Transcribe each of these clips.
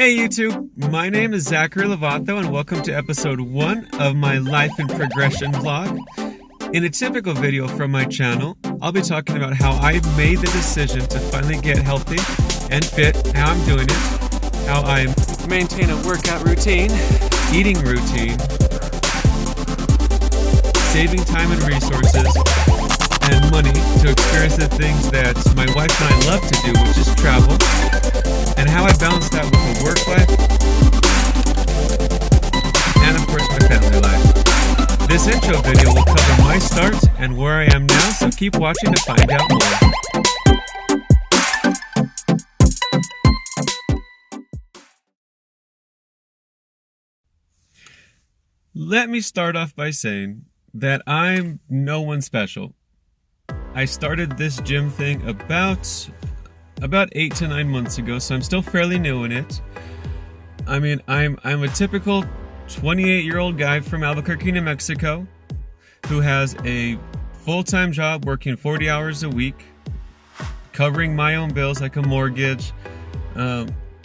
Hey YouTube, my name is Zachary Lovato and welcome to episode 1 of my life and progression vlog. In a typical video from my channel, I'll be talking about how I made the decision to finally get healthy and fit, how I'm doing it, how I maintain a workout routine, eating routine, saving time and resources, and money to experience the things that my wife and I love to do, which is travel, and how I balance that with a work life, and of course my family life. This intro video will cover my start and where I am now, so keep watching to find out more. Let me start off by saying that I'm no one special. I started this gym thing about 8 to 9 months ago, so I'm still fairly new in it. I mean, I'm a typical 28-year-old guy from Albuquerque, New Mexico, who has a full-time job working 40 hours a week, covering my own bills like a mortgage,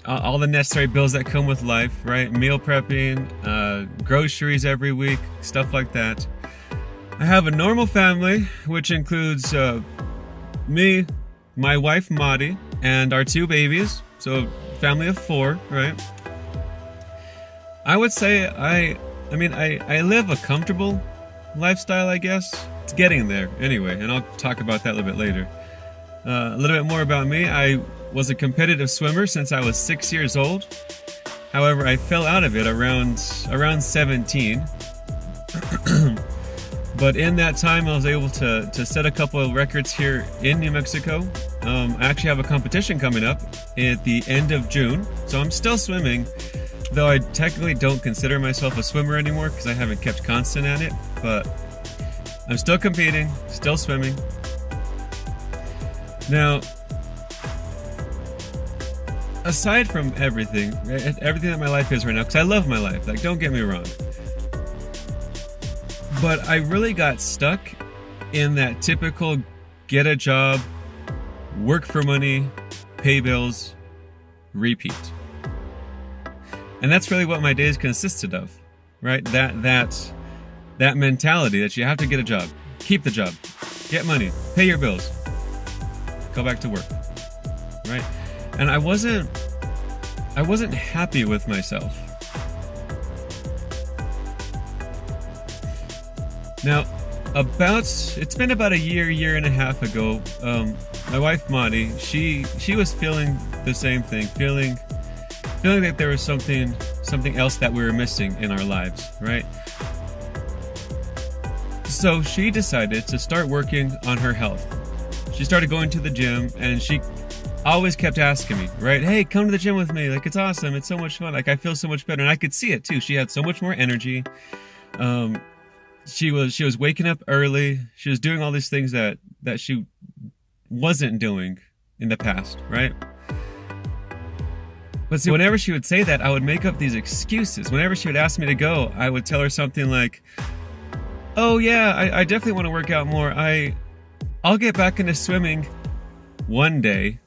all the necessary bills that come with life, right? Meal prepping, groceries every week, stuff like that. I have a normal family, which includes me, my wife Maddie, and our 2 babies, so a family of 4, right? I would say I live a comfortable lifestyle, I guess. It's getting there anyway, and I'll talk about that a little bit later. A little bit more about me. I was a competitive swimmer since I was 6 years old. However, I fell out of it around 17. But in that time, I was able to set a couple of records here in New Mexico. I actually have a competition coming up at the end of June, so I'm still swimming, though I technically don't consider myself a swimmer anymore because I haven't kept constant at it, but I'm still competing, still swimming. Now, aside from everything that my life is right now, because I love my life, like, don't get me wrong, but I really got stuck in that typical get a job, work for money, pay bills, repeat. And that's really what my days consisted of, right? That mentality that you have to get a job, keep the job, get money, pay your bills, go back to work, right? And I wasn't happy with myself. Now, it's been about a year and a half ago, my wife Maddie, she was feeling the same thing, feeling that there was something else that we were missing in our lives, right? So she decided to start working on her health. She started going to the gym, and she always kept asking me, right? Hey, come to the gym with me. Like, it's awesome. It's so much fun. Like, I feel so much better. And I could see it too. She had so much more energy. She was waking up early. She was doing all these things that she wasn't doing in the past, right? But see, whenever she would say that, I would make up these excuses. Whenever she would ask me to go, I would tell her something like, oh yeah, I definitely want to work out more. I'll get back into swimming one day.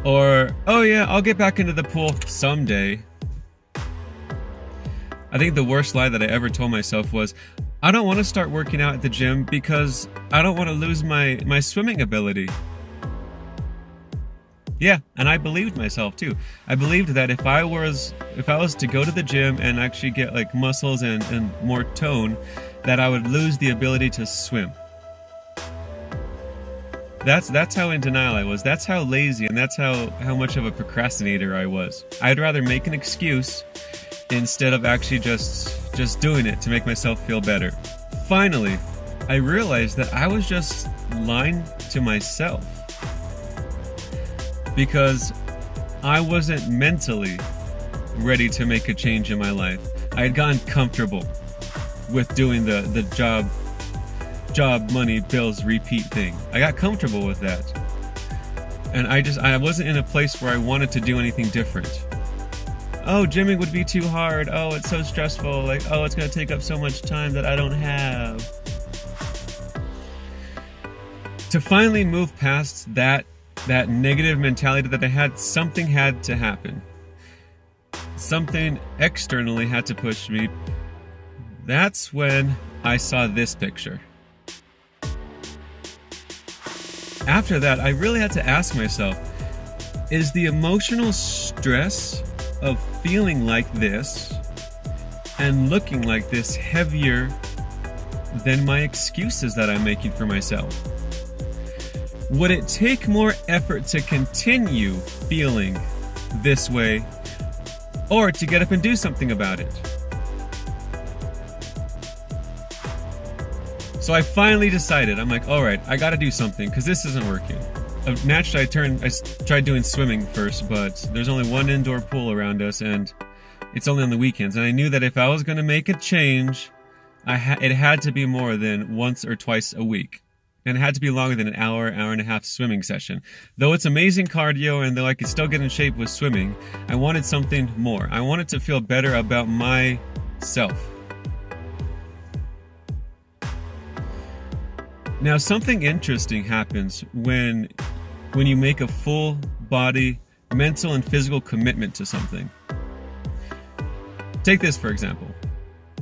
Or, oh yeah, I'll get back into the pool someday. I think the worst lie that I ever told myself was, I don't want to start working out at the gym because I don't want to lose my swimming ability. Yeah, and I believed myself too. I believed that if I was to go to the gym and actually get like muscles and more tone, that I would lose the ability to swim. That's how in denial I was. That's how lazy, and that's how much of a procrastinator I was. I'd rather make an excuse instead of actually just doing it to make myself feel better. Finally, I realized that I was just lying to myself because I wasn't mentally ready to make a change in my life. I had gotten comfortable with doing the job, money, bills, repeat thing. I got comfortable with that. And I wasn't in a place where I wanted to do anything different. Oh, gymming would be too hard. Oh, it's so stressful. Like, oh, it's going to take up so much time that I don't have. To finally move past that that negative mentality that I had, something had to happen. Something externally had to push me. That's when I saw this picture. After that, I really had to ask myself, is the emotional stress of feeling like this and looking like this heavier than my excuses that I'm making for myself? Would it take more effort to continue feeling this way, or to get up and do something about it? So I finally decided, I'm like, all right, I gotta do something because this isn't working. Naturally, I tried doing swimming first, but there's only one indoor pool around us and it's only on the weekends. And I knew that if I was gonna make a change, it had to be more than once or twice a week. And it had to be longer than an hour and a half swimming session. Though it's amazing cardio and though I could still get in shape with swimming, I wanted something more. I wanted to feel better about myself. Now, something interesting happens when you make a full body mental and physical commitment to something. Take this for example.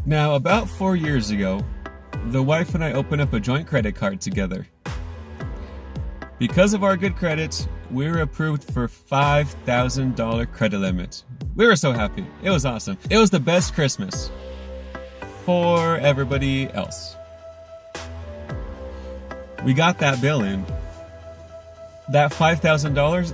Now, about 4 years ago, the wife and I opened up a joint credit card together. Because of our good credit, we were approved for $5,000 credit limit. We were so happy. It was awesome. It was the best Christmas for everybody else. We got that bill in. That $5,000,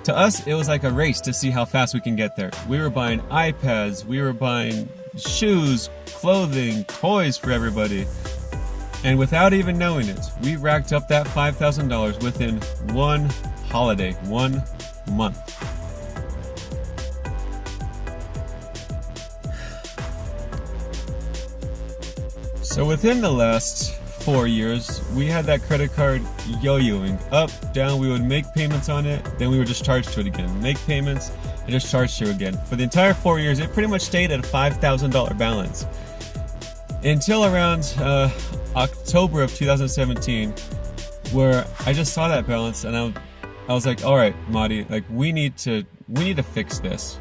to us, it was like a race to see how fast we can get there. We were buying iPads, we were buying shoes, clothing, toys for everybody. And without even knowing it, we racked up that $5,000 within one holiday, 1 month. So within the last 4 years, we had that credit card yo-yoing up, down. We would make payments on it, then we would just charge to it again. Make payments, and just charge to it again. For the entire 4 years, it pretty much stayed at a $5,000 balance. Until around October of 2017, where I just saw that balance, and I was like, all right, Madi, like we need to fix this.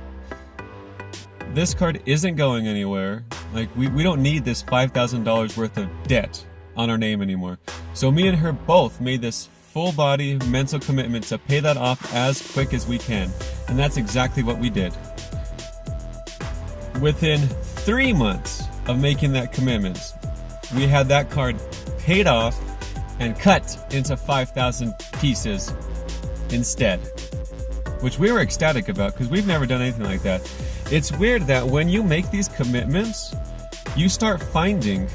This card isn't going anywhere. Like we don't need this $5,000 worth of debt on our name anymore. So me and her both made this full body mental commitment to pay that off as quick as we can. And that's exactly what we did. Within 3 months of making that commitment, we had that card paid off and cut into 5,000 pieces instead, which we were ecstatic about because we've never done anything like that. It's weird that when you make these commitments, you start finding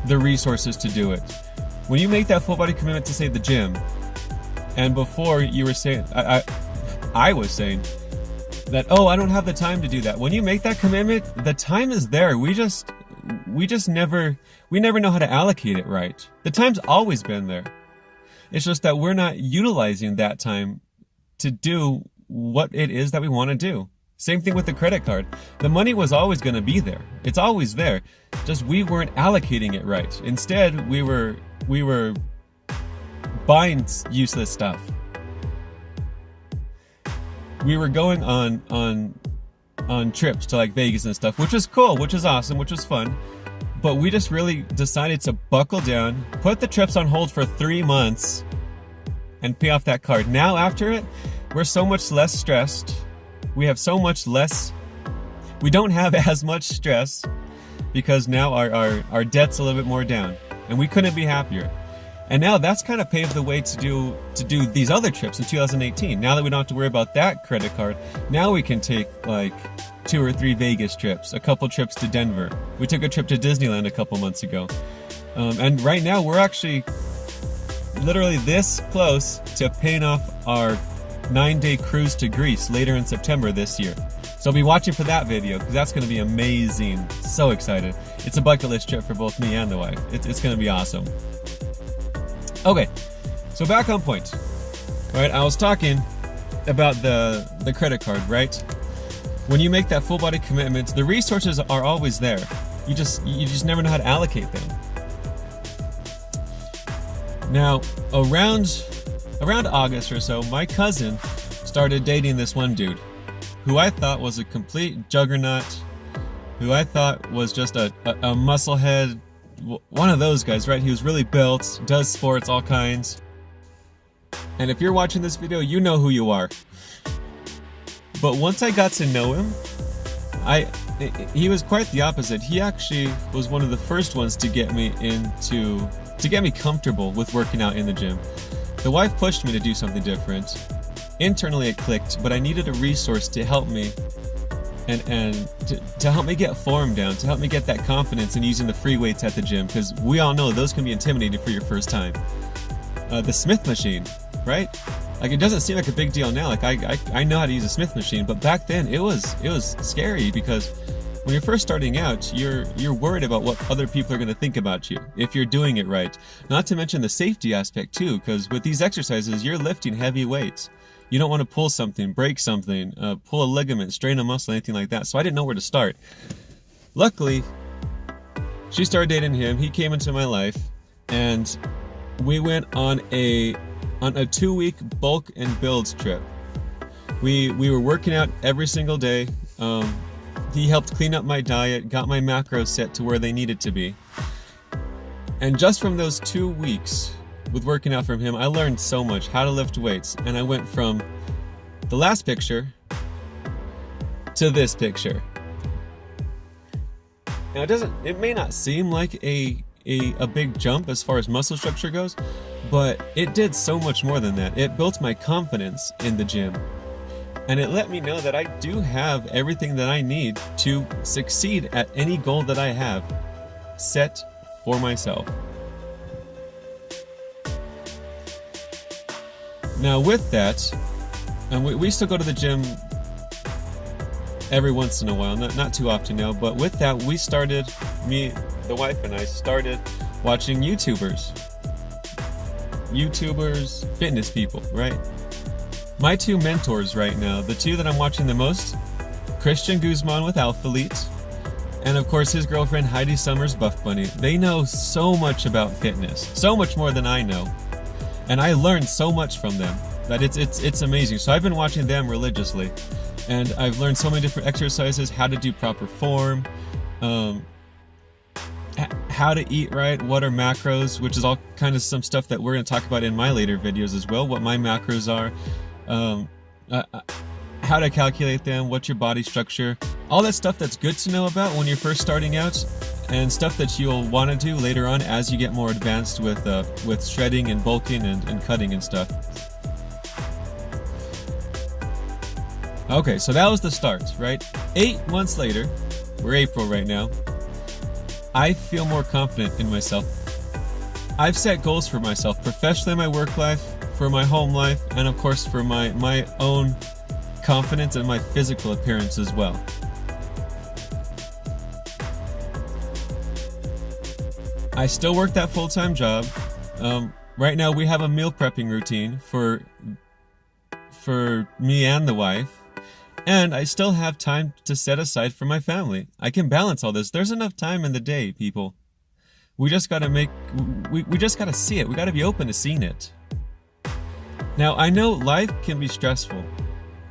the resources to do it. When you make that full body commitment to say the gym, and before you were saying, I was saying that, oh, I don't have the time to do that. When you make that commitment, the time is there. We never know how to allocate it right. The time's always been there. It's just that we're not utilizing that time to do what it is that we want to do. Same thing with the credit card. The money was always going to be there. It's always there. Just we weren't allocating it right. Instead, we were buying useless stuff. We were going on trips to like Vegas and stuff, which was cool, which was awesome, which was fun. But we just really decided to buckle down, put the trips on hold for 3 months, and pay off that card. Now after it, we're so much less stressed. We have so much less, we don't have as much stress because now our debt's a little bit more down, and we couldn't be happier. And now that's kind of paved the way to do these other trips in 2018. Now that we don't have to worry about that credit card, now we can take like 2 or 3 Vegas trips, a couple trips to Denver. We took a trip to Disneyland a couple months ago. And right now we're actually literally this close to paying off our 9-day cruise to Greece later in September this year. So be watching for that video because that's going to be amazing. So excited. It's a bucket list trip for both me and the wife. It's going to be awesome. Okay, so back on point. All right, I was talking about the credit card, right? When you make that full body commitment, the resources are always there. You just never know how to allocate them. Now, around around August or so, my cousin started dating this one dude who I thought was a complete juggernaut, who I thought was just a musclehead, one of those guys, right? He was really built, does sports, all kinds. And if you're watching this video, you know who you are. But once I got to know him, he was quite the opposite. He actually was one of the first ones to get me comfortable with working out in the gym. The wife pushed me to do something different. Internally it clicked, but I needed a resource to help me and to help me get form down, to help me get that confidence in using the free weights at the gym, because we all know those can be intimidating for your first time. The Smith machine, right? Like, it doesn't seem like a big deal now. Like, I know how to use a Smith machine, but back then it was scary, because when you're first starting out, you're worried about what other people are going to think about you if you're doing it right. Not to mention the safety aspect too, because with these exercises, you're lifting heavy weights. You don't want to pull something, break something, pull a ligament, strain a muscle, anything like that. So I didn't know where to start. Luckily, she started dating him. He came into my life, and we went on a 2-week bulk and builds trip. We were working out every single day. He helped clean up my diet, got my macros set to where they needed to be. And just from those 2 weeks with working out from him, I learned so much, how to lift weights. And I went from the last picture to this picture. Now it may not seem like a big jump as far as muscle structure goes, but it did so much more than that. It built my confidence in the gym. And it let me know that I do have everything that I need to succeed at any goal that I have set for myself. Now with that, and we still go to the gym every once in a while, not too often now, but with that we started, the wife and I started watching YouTubers, fitness people, right? My two mentors right now, the two that I'm watching the most, Christian Guzman with Alphalete, and of course his girlfriend Heidi Summers Buff Bunny. They know so much about fitness, so much more than I know. And I learned so much from them that it's amazing. So I've been watching them religiously, and I've learned so many different exercises, how to do proper form, how to eat right, what are macros, which is all kind of some stuff that we're going to talk about in my later videos as well, what my macros are, how to calculate them, what's your body structure, all that stuff that's good to know about when you're first starting out, and stuff that you'll want to do later on as you get more advanced with shredding and bulking and cutting and stuff. Okay, so that was the start, right? 8 months later, we're April right now, I feel more confident in myself. I've set goals for myself, professionally in my work life, for my home life, and of course for my own confidence and my physical appearance as well. I still work that full-time job. Right now we have a meal prepping routine for me and the wife, and I still have time to set aside for my family. I can balance all this. There's enough time in the day, people. We just gotta we just gotta see it. We gotta be open to seeing it. Now, I know life can be stressful,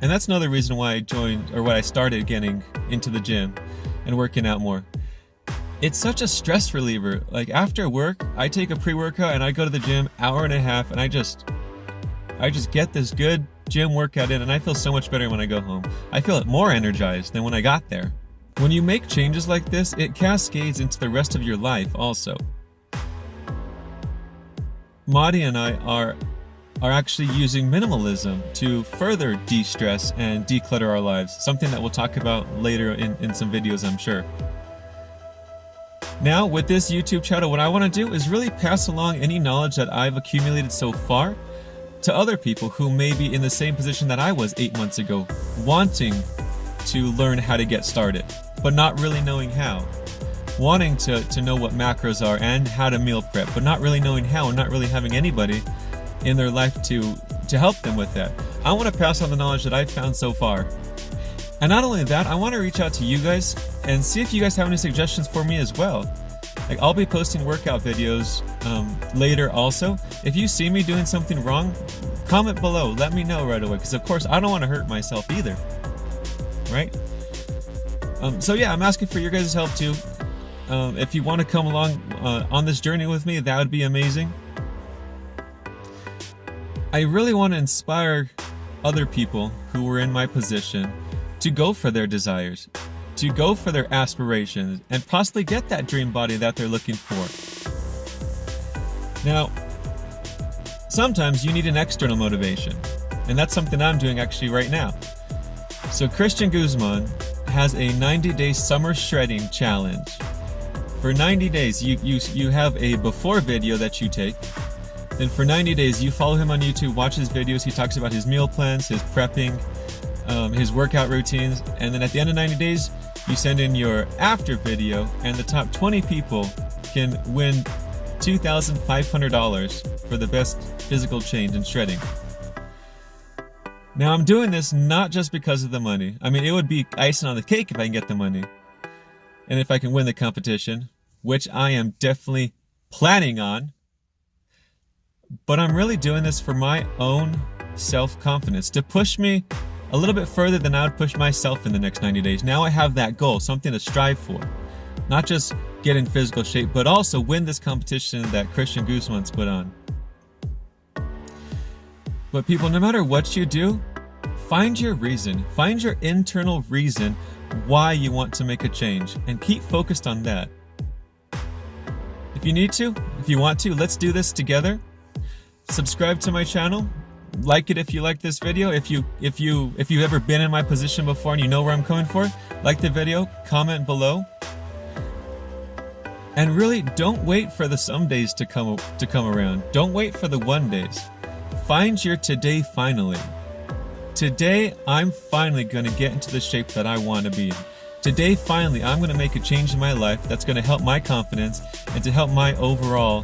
and that's another reason why I started getting into the gym and working out more. It's such a stress reliever. Like, after work, I take a pre-workout and I go to the gym, hour and a half, and I just get this good gym workout in, and I feel so much better when I go home. I feel more energized than when I got there. When you make changes like this, it cascades into the rest of your life also. Madi and I are actually using minimalism to further de-stress and declutter our lives, something that we'll talk about later in some videos, I'm sure. Now, with this YouTube channel, what I want to do is really pass along any knowledge that I've accumulated so far to other people who may be in the same position that I was 8 months ago, wanting to learn how to get started, but not really knowing how. Wanting to know what macros are and how to meal prep, but not really knowing how, and not really having anybody in their life to help them with that. I want to pass on the knowledge that I've found so far. And not only that, I want to reach out to you guys and see if you guys have any suggestions for me as well. Like, I'll be posting workout videos later also. If you see me doing something wrong, comment below. Let me know right away, because of course I don't want to hurt myself either, right? So yeah, I'm asking for your guys' help too. If you want to come along on this journey with me, that would be amazing. I really want to inspire other people who were in my position to go for their desires, to go for their aspirations, and possibly get that dream body that they're looking for. Now, sometimes you need an external motivation, and that's something I'm doing actually right now. So Christian Guzman has a 90-day summer shredding challenge. For 90 days, you have a before video that you take. Then for 90 days, you follow him on YouTube, watch his videos. He talks about his meal plans, his prepping, his workout routines. And then at the end of 90 days, you send in your after video, and the top 20 people can win $2,500 for the best physical change in shredding. Now, I'm doing this not just because of the money. I mean, it would be icing on the cake if I can get the money. And if I can win the competition, which I am definitely planning on. But I'm really doing this for my own self-confidence, to push me a little bit further than I would push myself in the next 90 days. Now I have that goal, something to strive for. Not just get in physical shape, but also win this competition that Christian Guzman's put on. But people, no matter what you do, find your reason. Find your internal reason why you want to make a change, and keep focused on that. If you need to, if you want to, let's do this together. Subscribe to my channel. Like it if you like this video. If you've ever been in my position before and you know where I'm coming for, like the video, comment below. And really, don't wait for the some days to come around. Don't wait for the one days. Find your today finally. Today, I'm finally going to get into the shape that I want to be in. Today, finally, I'm going to make a change in my life that's going to help my confidence and to help my overall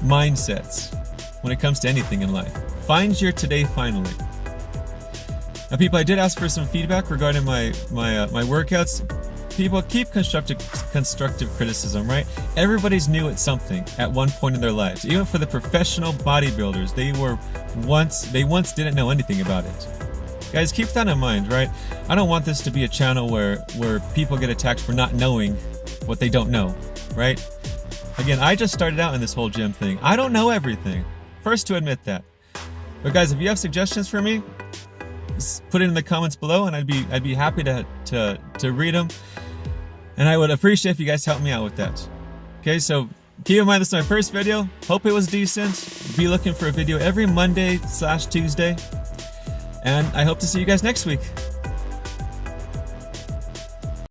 mindsets when it comes to anything in life. Find your today finally. Now, people, I did ask for some feedback regarding my workouts. People, keep constructive criticism, right? Everybody's new at something at one point in their lives. Even for the professional bodybuilders, they once didn't know anything about it. Guys, keep that in mind, right? I don't want this to be a channel where people get attacked for not knowing what they don't know, right? Again, I just started out in this whole gym thing. I don't know everything. First to admit that. But guys, if you have suggestions for me, just put it in the comments below, and I'd be happy to read them. And I would appreciate if you guys help me out with that. Okay, so keep in mind this is my first video. Hope it was decent. Be looking for a video every Monday/Tuesday. And I hope to see you guys next week.